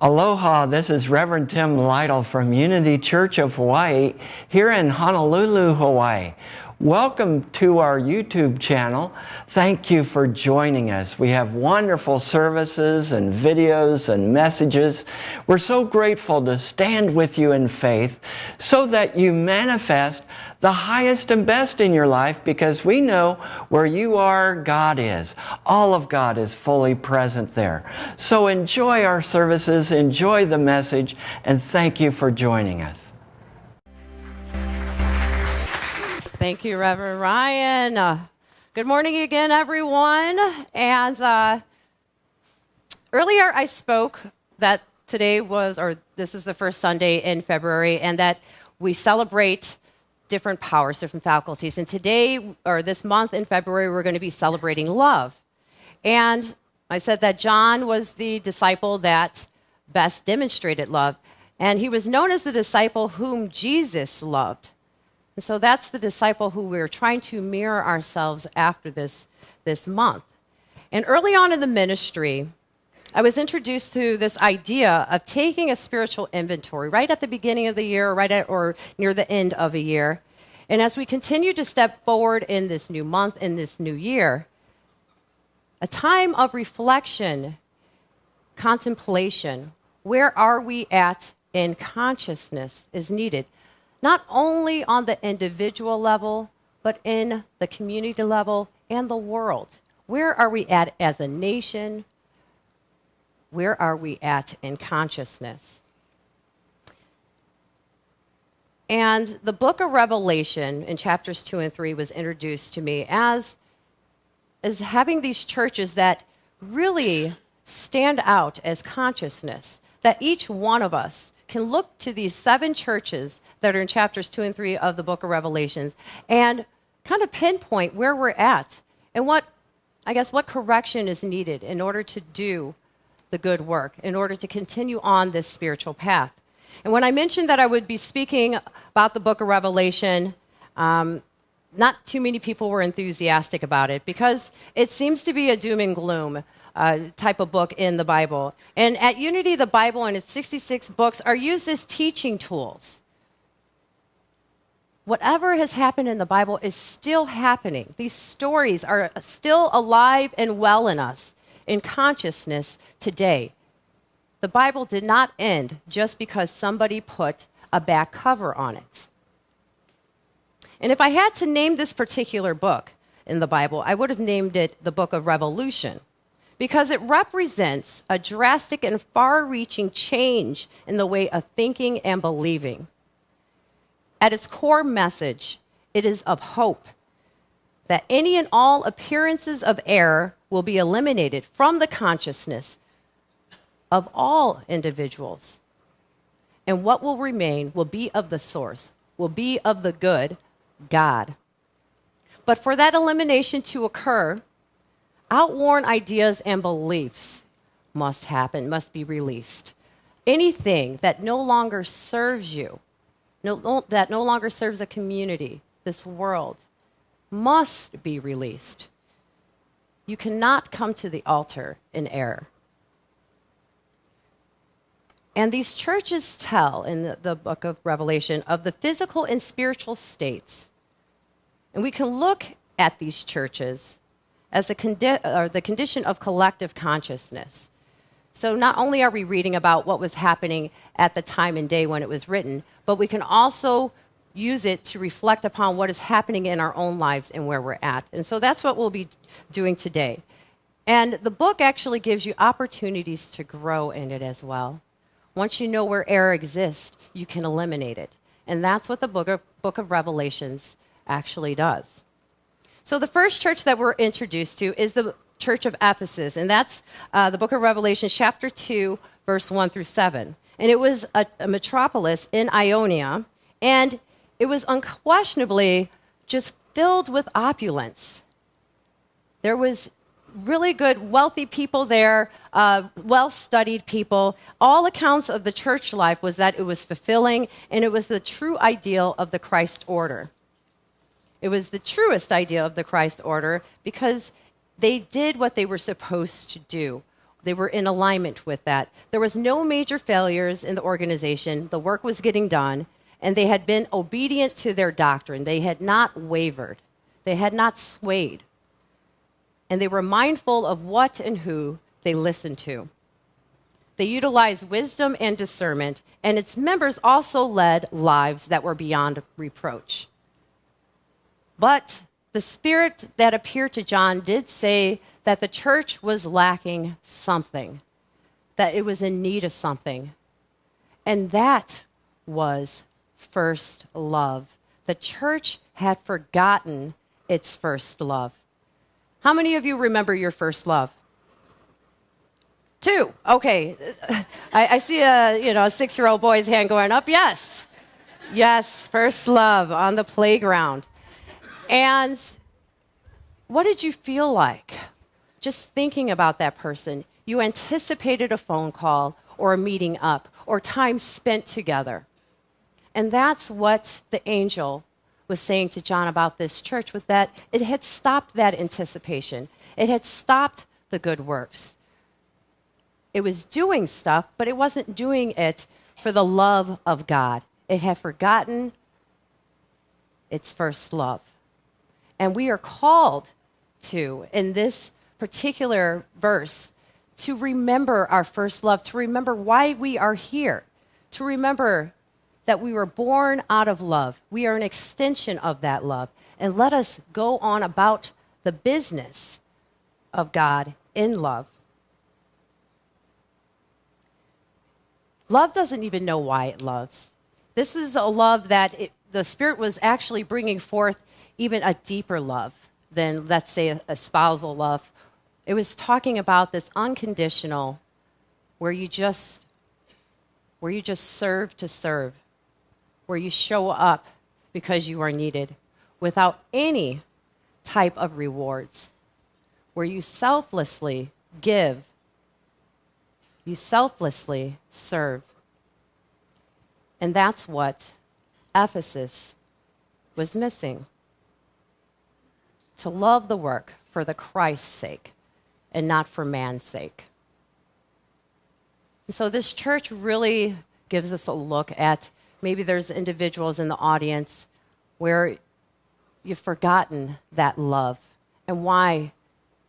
Aloha, this is Reverend Tim Lytle from Unity Church of Hawaii here in Honolulu, Hawaii. Welcome to our YouTube channel. Thank you for joining us. We have wonderful services and videos and messages. We're so grateful to stand with you in faith so that you manifest the highest and best in your life, because we know where you are, God is. All of God is fully present there. So enjoy our services, enjoy the message, and thank you for joining us. Thank you, Reverend Ryan. Good morning again, everyone. And earlier I spoke that today this is the first Sunday in February, and that we celebrate different powers, different faculties. And today, or this month in February, we're going to be celebrating love. And I said that John was the disciple that best demonstrated love. And he was known as the disciple whom Jesus loved. And so that's the disciple who we're trying to mirror ourselves after this month. And early on in the ministry, I was introduced to this idea of taking a spiritual inventory right at the beginning of the year, or near the end of a year. And as we continue to step forward in this new month, in this new year, a time of reflection, contemplation, where are we at in consciousness is needed. Not only on the individual level, but in the community level and the world. Where are we at as a nation? Where are we at in consciousness? And the book of Revelation in chapters 2 and 3 was introduced to me as having these churches that really stand out as consciousness, that each one of us can look to these 7 churches that are in chapters 2 and 3 of the book of Revelations and kind of pinpoint where we're at and what correction is needed in order to do the good work, in order to continue on this spiritual path. And when I mentioned that I would be speaking about the book of Revelation, not too many people were enthusiastic about it, because it seems to be a doom and gloom type of book in the Bible. And at Unity, the Bible and its 66 books are used as teaching tools. Whatever has happened in the Bible is still happening. These stories are still alive and well in us, in consciousness today. The Bible did not end just because somebody put a back cover on it. And if I had to name this particular book in the Bible, I would have named it the Book of Revolution, because it represents a drastic and far-reaching change in the way of thinking and believing. At its core message, it is of hope that any and all appearances of error will be eliminated from the consciousness of all individuals. And what will remain will be of the source, will be of the good, God. But for that elimination to occur, outworn ideas and beliefs must be released. Anything that no longer serves you, that no longer serves a community, this world, must be released. You cannot come to the altar in error. And these churches tell in the book of Revelation of the physical and spiritual states. And we can look at these churches as the condition of collective consciousness. So not only are we reading about what was happening at the time and day when it was written, but we can also use it to reflect upon what is happening in our own lives and where we're at. And so that's what we'll be doing today. And the book actually gives you opportunities to grow in it as well. Once you know where error exists, you can eliminate it. And that's what the book of Revelations actually does. So the first church that we're introduced to is the Church of Ephesus, and that's the book of Revelation, chapter 2, verse 1 through 7. And it was a metropolis in Ionia, and it was unquestionably just filled with opulence. There was really good, wealthy people there, well-studied people. All accounts of the church life was that it was fulfilling, and it was the true ideal of the Christ order. It was the truest idea of the Christ order because they did what they were supposed to do. They were in alignment with that. There was no major failures in the organization. The work was getting done, and they had been obedient to their doctrine. They had not wavered. They had not swayed. And they were mindful of what and who they listened to. They utilized wisdom and discernment, and its members also led lives that were beyond reproach. But the Spirit that appeared to John did say that the church was lacking something, that it was in need of something. And that was first love. The church had forgotten its first love. How many of you remember your first love? 2. Okay. I see a 6-year-old boy's hand going up. Yes. Yes, first love on the playground. And what did you feel like just thinking about that person? You anticipated a phone call or a meeting up or time spent together. And that's what the angel was saying to John about this church, was that it had stopped that anticipation. It had stopped the good works. It was doing stuff, but it wasn't doing it for the love of God. It had forgotten its first love. And we are called to, in this particular verse, to remember our first love, to remember why we are here, to remember that we were born out of love. We are an extension of that love. And let us go on about the business of God in love. Love doesn't even know why it loves. This is a love that the Spirit was actually bringing forth even a deeper love than, let's say, a spousal love. It was talking about this unconditional, where you just serve to serve, where you show up because you are needed without any type of rewards, where you selflessly give, you selflessly serve. And that's what Ephesus was missing. To love the work for the Christ's sake and not for man's sake. And so this church really gives us a look at, maybe there's individuals in the audience where you've forgotten that love and why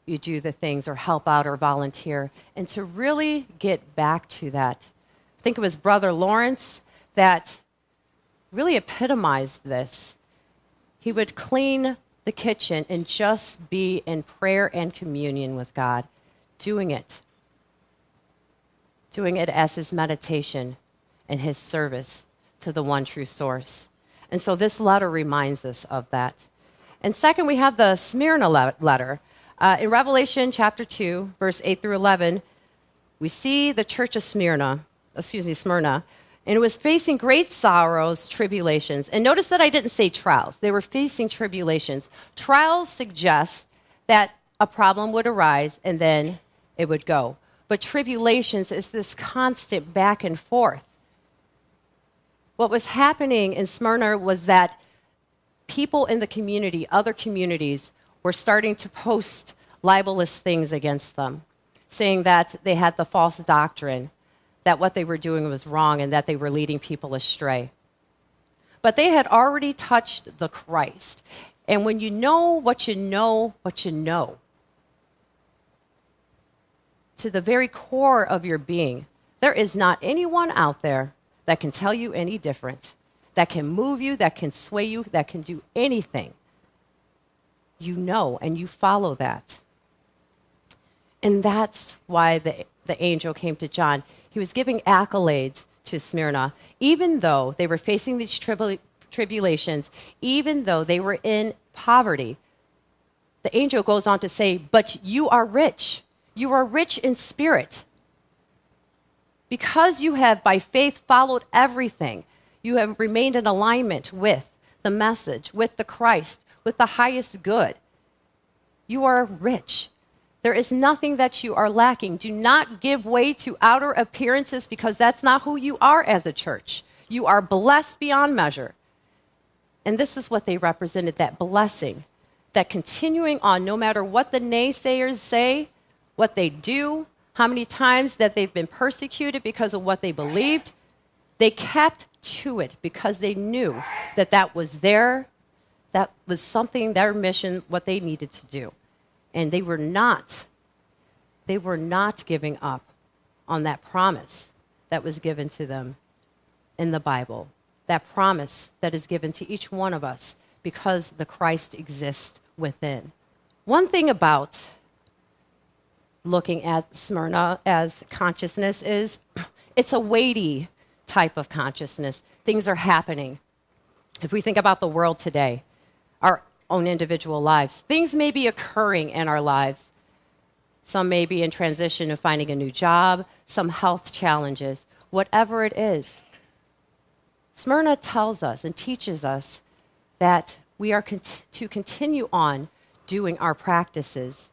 you do the things or help out or volunteer, and to really get back to that. I think it was Brother Lawrence that really epitomized this. He would clean the kitchen and just be in prayer and communion with God, doing it as his meditation and his service to the one true source. And so this letter reminds us of that. And second, we have the Smyrna letter. In Revelation chapter 2, verse 8 through 11, we see the church of Smyrna, and it was facing great sorrows, tribulations. And notice that I didn't say trials. They were facing tribulations. Trials suggest that a problem would arise and then it would go. But tribulations is this constant back and forth. What was happening in Smyrna was that people in the community, other communities, were starting to post libelous things against them, saying that they had the false doctrine, that what they were doing was wrong, and that they were leading people astray. But they had already touched the Christ. And when you know what you know, to the very core of your being, there is not anyone out there that can tell you any different, that can move you, that can sway you, that can do anything. You know, and you follow that. And that's why the angel came to John. He was giving accolades to Smyrna, even though they were facing these tribulations, even though they were in poverty. The angel goes on to say, but you are rich. You are rich in spirit. Because you have, by faith, followed everything, you have remained in alignment with the message, with the Christ, with the highest good. You are rich. There is nothing that you are lacking. Do not give way to outer appearances, because that's not who you are as a church. You are blessed beyond measure. And this is what they represented, that blessing, that continuing on no matter what the naysayers say, what they do, how many times that they've been persecuted because of what they believed. They kept to it because they knew that that was something, their mission, what they needed to do. And they were not giving up on that promise that was given to them in the Bible, that promise that is given to each one of us because the Christ exists within. One thing about looking at Smyrna as consciousness is it's a weighty type of consciousness. Things are happening. If we think about the world today, our own individual lives, things may be occurring in our lives. Some may be in transition of finding a new job, some health challenges, whatever it is. Smyrna tells us and teaches us that we are to continue on doing our practices,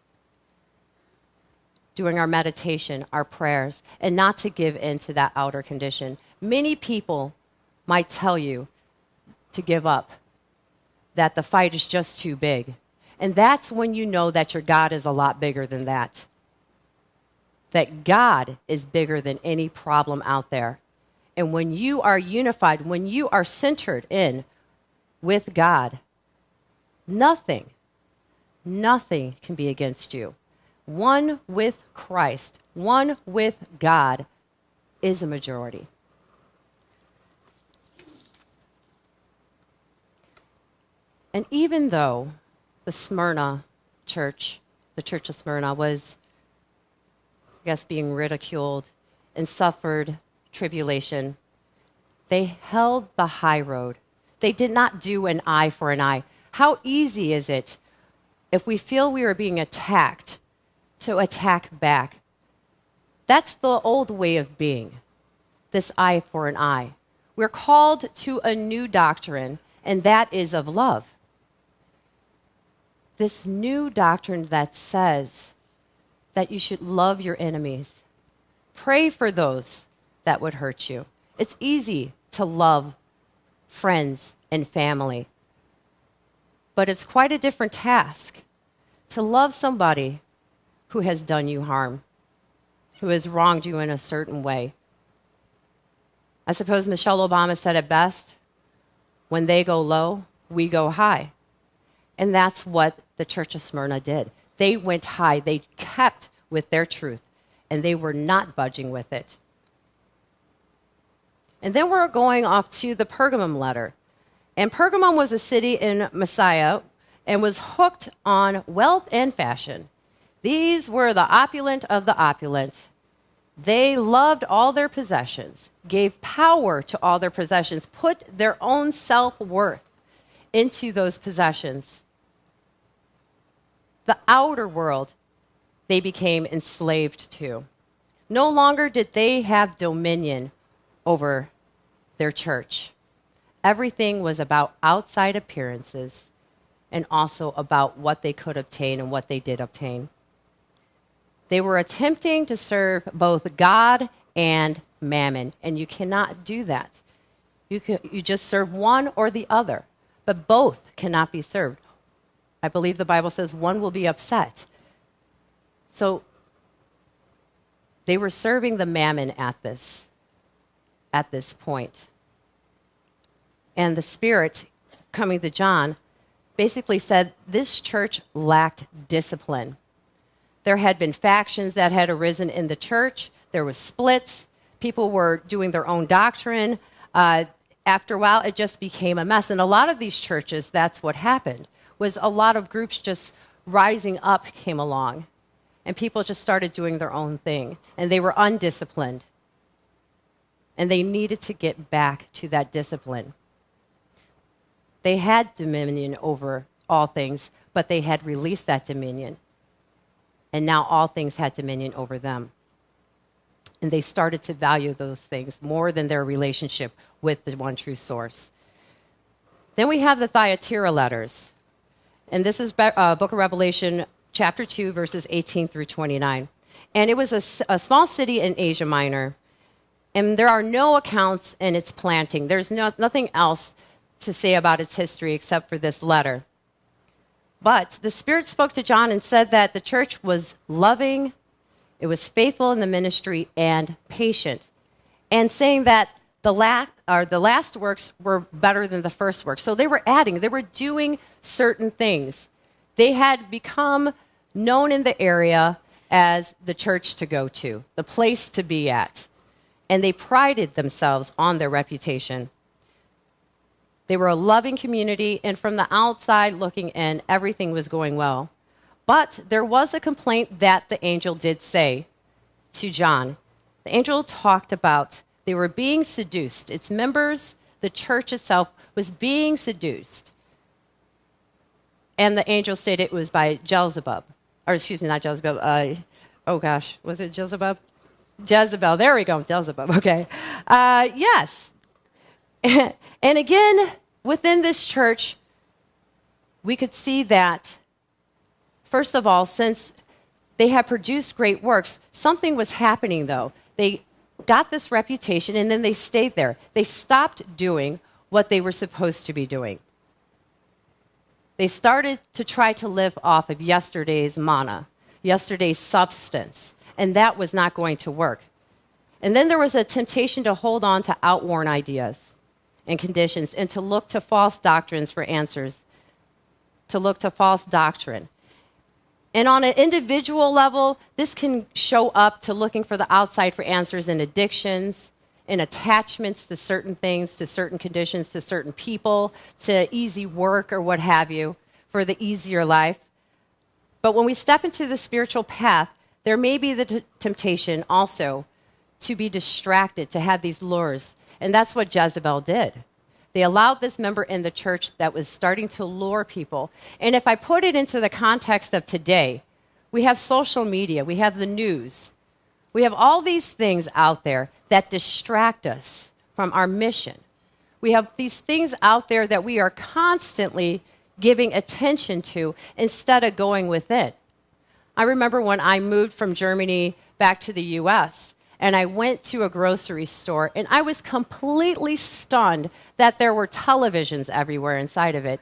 doing our meditation, our prayers, and not to give in to that outer condition. Many people might tell you to give up, that the fight is just too big. And that's when you know that your God is a lot bigger than that. That God is bigger than any problem out there. And when you are unified, when you are centered in with God, nothing can be against you. One with Christ, one with God is a majority. And even though the Smyrna church, the church of Smyrna, was, I guess, being ridiculed and suffered tribulation, they held the high road. They did not do an eye for an eye. How easy is it if we feel we are being attacked to attack back? That's the old way of being, this eye for an eye. We're called to a new doctrine, and that is of love. This new doctrine that says that you should love your enemies. Pray for those that would hurt you. It's easy to love friends and family, but it's quite a different task to love somebody who has done you harm, who has wronged you in a certain way. I suppose Michelle Obama said it best, when they go low, we go high. And that's what the Church of Smyrna did. They went high. They kept with their truth, and they were not budging with it. And then we're going off to the Pergamum Letter. And Pergamum was a city in Messiah and was hooked on wealth and fashion. These were the opulent of the opulent. They loved all their possessions, gave power to all their possessions, put their own self-worth into those possessions. The outer world they became enslaved to. No longer did they have dominion over their church. Everything was about outside appearances and also about what they could obtain and what they did obtain. They were attempting to serve both God and mammon, and you cannot do that. You just serve one or the other, but both cannot be served. I believe the Bible says one will be upset. So they were serving the mammon at this point. And the Spirit, coming to John, basically said this church lacked discipline. There had been factions that had arisen in the church. There were splits. People were doing their own doctrine. After a while, it just became a mess. And a lot of these churches, that's what happened, was a lot of groups just rising up came along. And people just started doing their own thing. And they were undisciplined. And they needed to get back to that discipline. They had dominion over all things, but they had released that dominion. And now all things had dominion over them. And they started to value those things more than their relationship with the one true source. Then we have the Thyatira Letters. And this is Book of Revelation, chapter 2, verses 18 through 29. And it was a small city in Asia Minor. And there are no accounts in its planting. There's nothing else to say about its history except for this letter. But the Spirit spoke to John and said that the church was loving It was faithful in the ministry and patient. And saying that the last works were better than the first works. So they were doing certain things. They had become known in the area as the church to go to, the place to be at. And they prided themselves on their reputation. They were a loving community, and from the outside looking in, everything was going well. But there was a complaint that the angel did say to John. The angel talked about they were being seduced. Its members, the church itself, was being seduced. And the angel stated it was by Beelzebub. Or excuse me, not Beelzebub. Was it Beelzebub? Jezebel, there we go, Beelzebub, okay. Yes. And again, within this church, we could see that, first of all, since they had produced great works, something was happening, though. They got this reputation, and then they stayed there. They stopped doing what they were supposed to be doing. They started to try to live off of yesterday's manna, yesterday's substance, and that was not going to work. And then there was a temptation to hold on to outworn ideas and conditions and to look to false doctrines for answers, to look to false doctrine. And on an individual level, this can show up to looking for the outside for answers in addictions, in attachments to certain things, to certain conditions, to certain people, to easy work or what have you, for the easier life. But when we step into the spiritual path, there may be the temptation also to be distracted, to have these lures. And that's what Jezebel did. They allowed this member in the church that was starting to lure people. And if I put it into the context of today, we have social media, we have the news, we have all these things out there that distract us from our mission. We have these things out there that we are constantly giving attention to instead of going within. I remember when I moved from Germany back to the U.S., and I went to a grocery store, and I was completely stunned that there were televisions everywhere inside of it.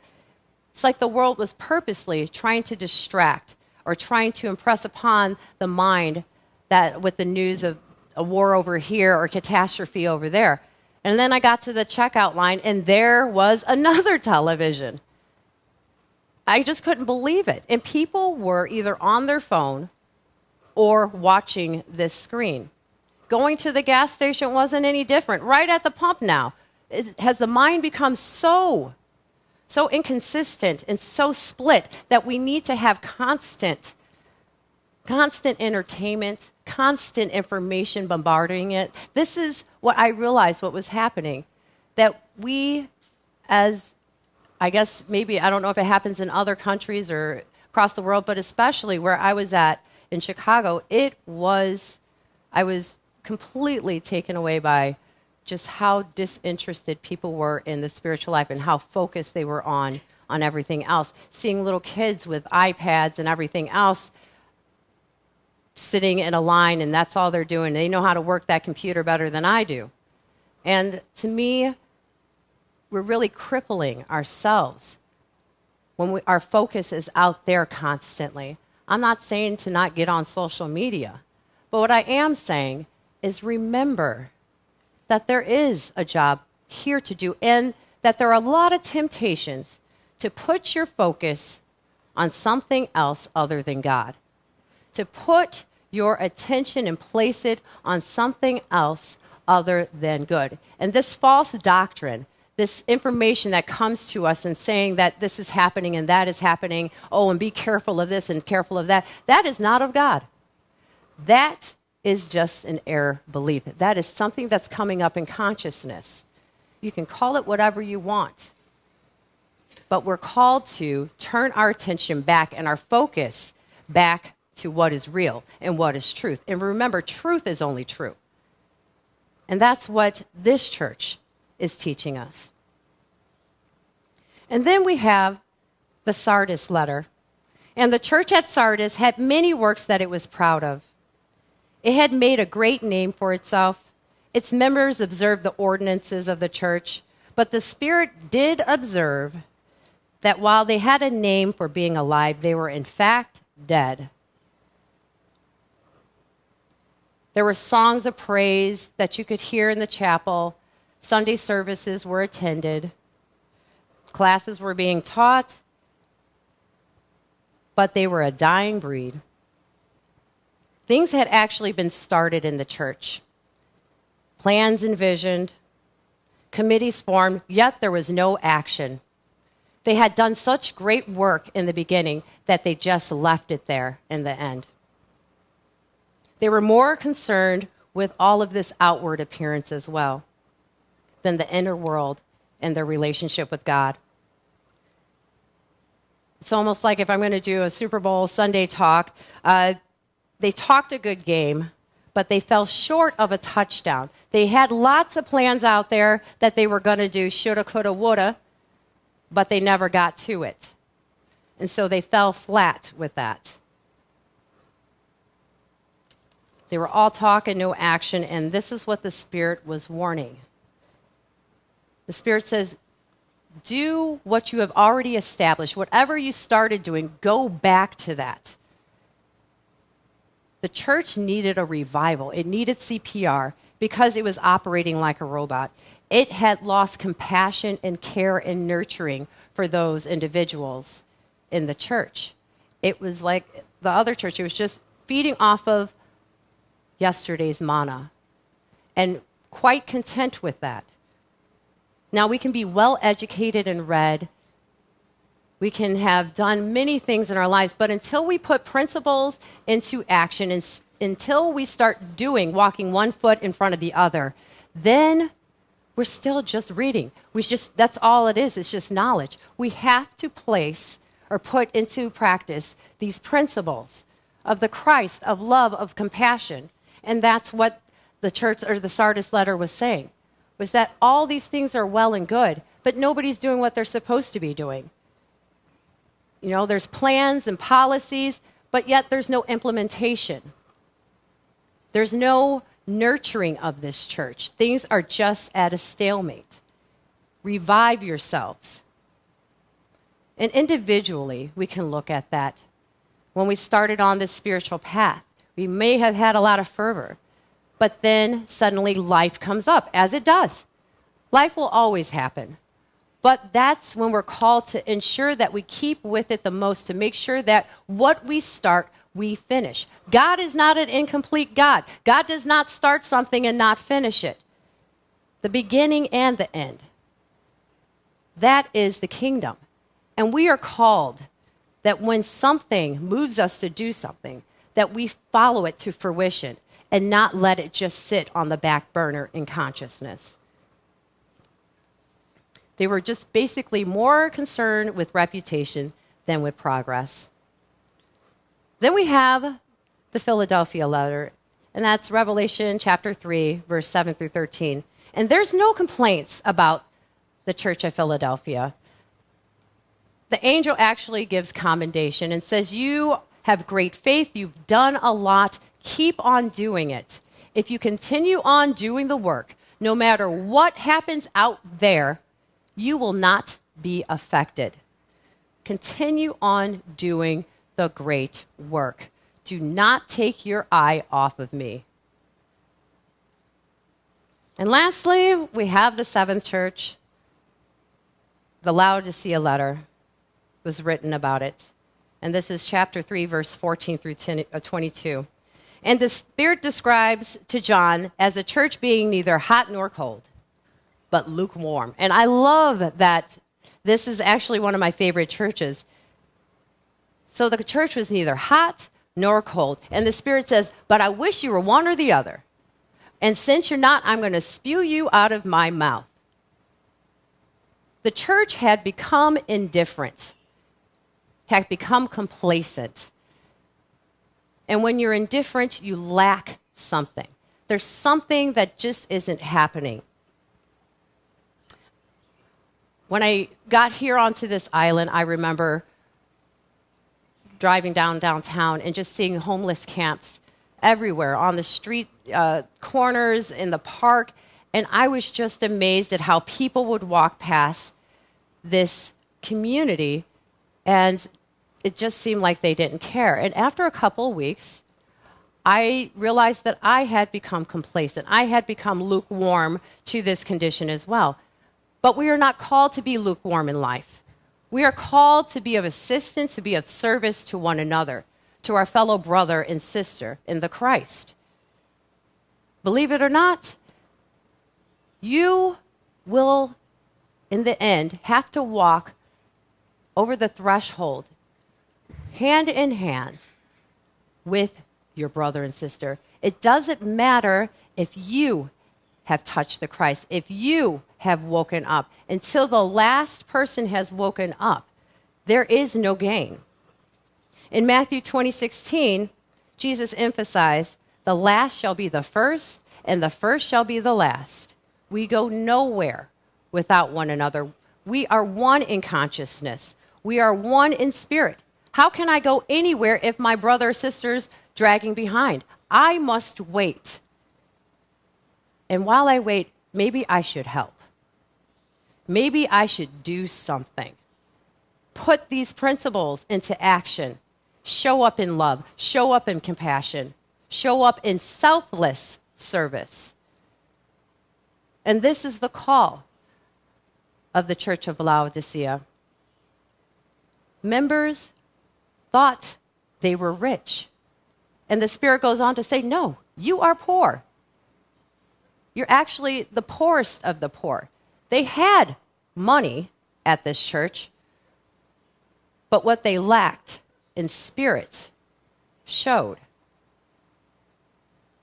It's like the world was purposely trying to distract or trying to impress upon the mind that with the news of a war over here or catastrophe over there. And then I got to the checkout line, and there was another television. I just couldn't believe it. And people were either on their phone or watching this screen. Going to the gas station wasn't any different. Right at the pump now. Has the mind become so inconsistent and so split that we need to have constant entertainment, constant information bombarding it? This is what I realized what was happening. That we, as I guess maybe, I don't know if it happens in other countries or across the world, but especially where I was at in Chicago, I was completely taken away by just how disinterested people were in the spiritual life and how focused they were on everything else. Seeing little kids with iPads and everything else sitting in a line, and that's all they're doing. They know how to work that computer better than I do. And to me, we're really crippling ourselves when our focus is out there constantly. I'm not saying to not get on social media, but what I am saying is remember that there is a job here to do and that there are a lot of temptations to put your focus on something else other than God, to put your attention and place it on something else other than good. And this false doctrine, this information that comes to us and saying that this is happening and that is happening, oh, and be careful of this and careful of that, that is not of God. That is just an error belief. That is something that's coming up in consciousness. You can call it whatever you want, but we're called to turn our attention back and our focus back to what is real and what is truth. And remember, truth is only true. And that's what this church is teaching us. And then we have the Sardis Letter. And the church at Sardis had many works that it was proud of. It had made a great name for itself. Its members observed the ordinances of the church, but the Spirit did observe that while they had a name for being alive, they were in fact dead. There were songs of praise that you could hear in the chapel. Sunday services were attended. Classes were being taught. But they were a dying breed. Things had actually been started in the church. Plans envisioned, committees formed, yet there was no action. They had done such great work in the beginning that they just left it there in the end. They were more concerned with all of this outward appearance as well than the inner world and their relationship with God. It's almost like if I'm going to do a Super Bowl Sunday talk, they talked a good game, but they fell short of a touchdown. They had lots of plans out there that they were going to do, shoulda, coulda, woulda, but they never got to it. And so they fell flat with that. They were all talk and no action, and this is what the Spirit was warning. The Spirit says, do what you have already established. Whatever you started doing, go back to that. The church needed a revival. It needed CPR because it was operating like a robot. It had lost compassion and care and nurturing for those individuals in the church. It was like the other church. It was just feeding off of yesterday's manna and quite content with that. Now, we can be well educated and read. We can have done many things in our lives, but until we put principles into action and until we start doing, walking one foot in front of the other, then we're still just reading. That's all it is. It's just knowledge. We have to place or put into practice these principles of the Christ, of love, of compassion. And that's what the church or the Sardis letter was saying, was that all these things are well and good, but nobody's doing what they're supposed to be doing. You know, there's plans and policies, but yet there's no implementation. There's no nurturing of this church. Things are just at a stalemate. Revive yourselves. And individually, we can look at that. When we started on this spiritual path, we may have had a lot of fervor, but then suddenly life comes up, as it does. Life will always happen. But that's when we're called to ensure that we keep with it the most, to make sure that what we start, we finish. God is not an incomplete God. God does not start something and not finish it. The beginning and the end. That is the kingdom. And we are called that when something moves us to do something, that we follow it to fruition and not let it just sit on the back burner in consciousness. They were just basically more concerned with reputation than with progress. Then we have the Philadelphia letter, and that's Revelation chapter 3, verse 7 through 13. And there's no complaints about the church of Philadelphia. The angel actually gives commendation and says, you have great faith, you've done a lot, keep on doing it. If you continue on doing the work, no matter what happens out there, you will not be affected. Continue on doing the great work. Do not take your eye off of me. And lastly, we have the seventh church. The Laodicea letter was written about it. And this is chapter 3, verse 14 through 22. And the Spirit describes to John as the church being neither hot nor cold, but lukewarm. And I love that this is actually one of my favorite churches. So the church was neither hot nor cold. And the Spirit says, but I wish you were one or the other. And since you're not, I'm going to spew you out of my mouth. The church had become indifferent, had become complacent. And when you're indifferent, you lack something. There's something that just isn't happening. When I got here onto this island, I remember driving downtown and just seeing homeless camps everywhere, on the street corners, in the park. And I was just amazed at how people would walk past this community, and it just seemed like they didn't care. And after a couple of weeks, I realized that I had become complacent. I had become lukewarm to this condition as well. But we are not called to be lukewarm in life. We are called to be of assistance, to be of service to one another, to our fellow brother and sister in the Christ. Believe it or not, you will, in the end, have to walk over the threshold, hand in hand, with your brother and sister. It doesn't matter if you have touched the Christ, if you have woken up. Until the last person has woken up, there is no gain. In Matthew 20:16, Jesus emphasized, the last shall be the first, and the first shall be the last. We go nowhere without one another. We are one in consciousness. We are one in spirit. How can I go anywhere if my brother or sister's dragging behind? I must wait. And while I wait, maybe I should help. Maybe I should do something. Put these principles into action. Show up in love. Show up in compassion. Show up in selfless service. And this is the call of the Church of Laodicea. Members thought they were rich. And the Spirit goes on to say, no, you are poor. You're actually the poorest of the poor. They had money at this church, but what they lacked in spirit showed.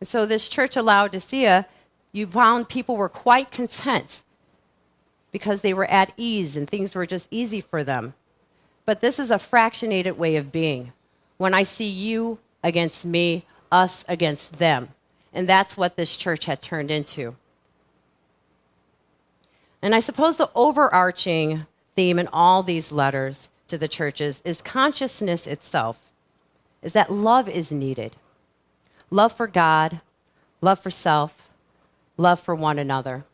And so this church of Laodicea, you found people were quite content because they were at ease and things were just easy for them. But this is a fractionated way of being. When I see you against me, us against them. And that's what this church had turned into. And I suppose the overarching theme in all these letters to the churches is consciousness itself, is that love is needed. Love for God, love for self, love for one another.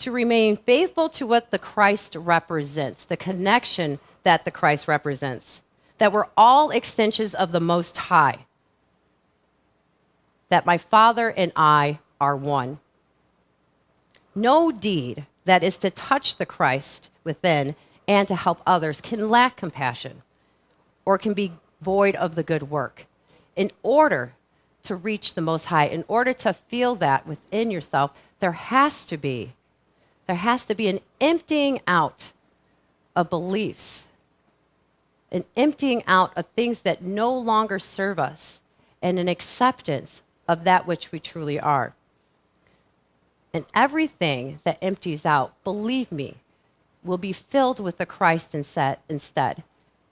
To remain faithful to what the Christ represents, the connection that the Christ represents, that we're all extensions of the Most High, that my Father and I are one. No deed that is to touch the Christ within and to help others can lack compassion or can be void of the good work. In order to reach the Most High, in order to feel that within yourself, there has to be an emptying out of beliefs, an emptying out of things that no longer serve us, and an acceptance of that which we truly are. And everything that empties out, believe me, will be filled with the Christ instead.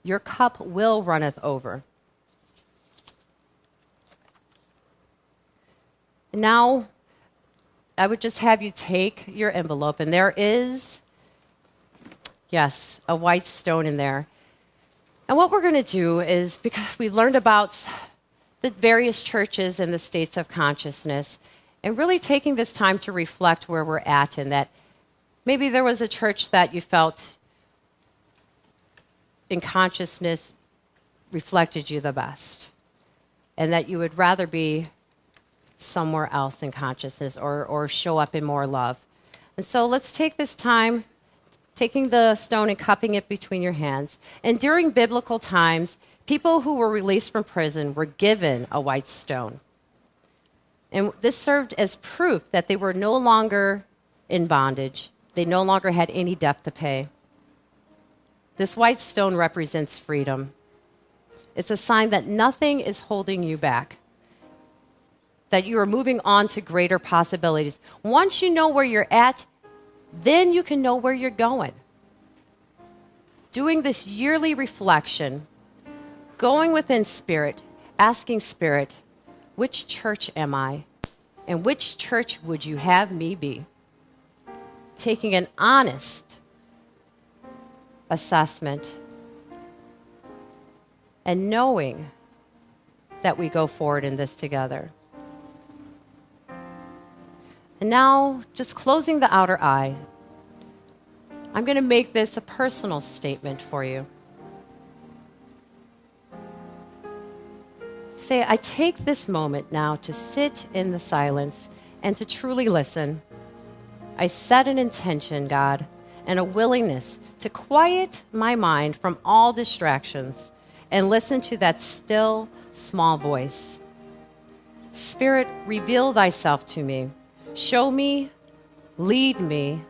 Your cup will runneth over. Now, I would just have you take your envelope, and there is, yes, a white stone in there. And what we're going to do is, because we learned about the various churches and the states of consciousness, and really taking this time to reflect where we're at, and that maybe there was a church that you felt in consciousness reflected you the best, and that you would rather be somewhere else in consciousness or show up in more love. And so let's take this time, taking the stone and cupping it between your hands. And during biblical times, people who were released from prison were given a white stone. And this served as proof that they were no longer in bondage. They no longer had any debt to pay. This white stone represents freedom. It's a sign that nothing is holding you back, that you are moving on to greater possibilities. Once you know where you're at, then you can know where you're going. Doing this yearly reflection, going within Spirit, asking Spirit, which church am I? And which church would you have me be? Taking an honest assessment and knowing that we go forward in this together. And now, just closing the outer eye, I'm going to make this a personal statement for you. say, I take this moment now to sit in the silence and to truly listen. I set an intention, God, and a willingness to quiet my mind from all distractions and listen to that still, small voice. Spirit, reveal thyself to me. Show me, lead me,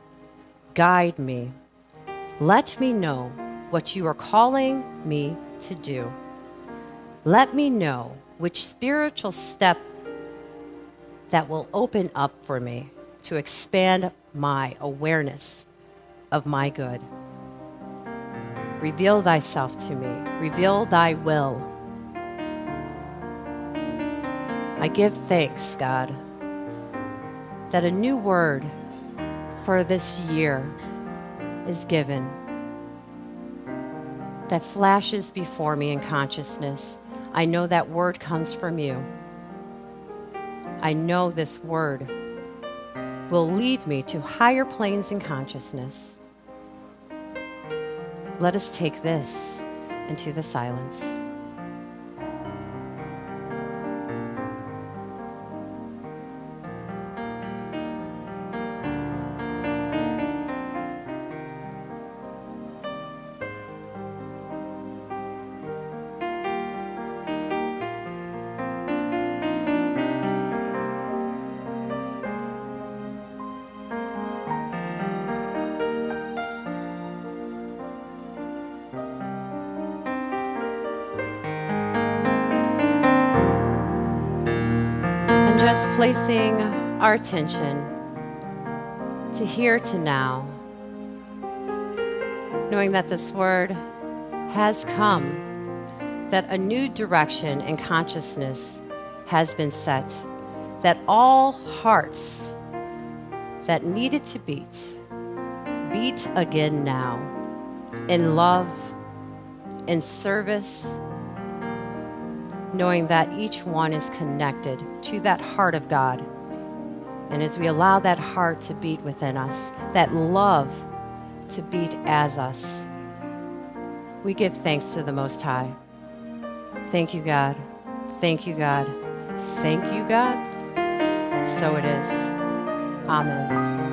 guide me. Let me know what you are calling me to do. Let me know which spiritual step that will open up for me to expand my awareness of my good. Reveal thyself to me. Reveal thy will. I give thanks, God, that a new word for this year is given that flashes before me in consciousness. I know that word comes from you. I know this word will lead me to higher planes in consciousness. Let us take this into the silence. Just placing our attention to here to now, knowing that this word has come, that a new direction in consciousness has been set, that all hearts that needed to beat again now, in love, in service, knowing that each one is connected to that heart of God. And as we allow that heart to beat within us, that love to beat as us, we give thanks to the Most High. Thank you, God. Thank you, God. Thank you, God. So it is. Amen.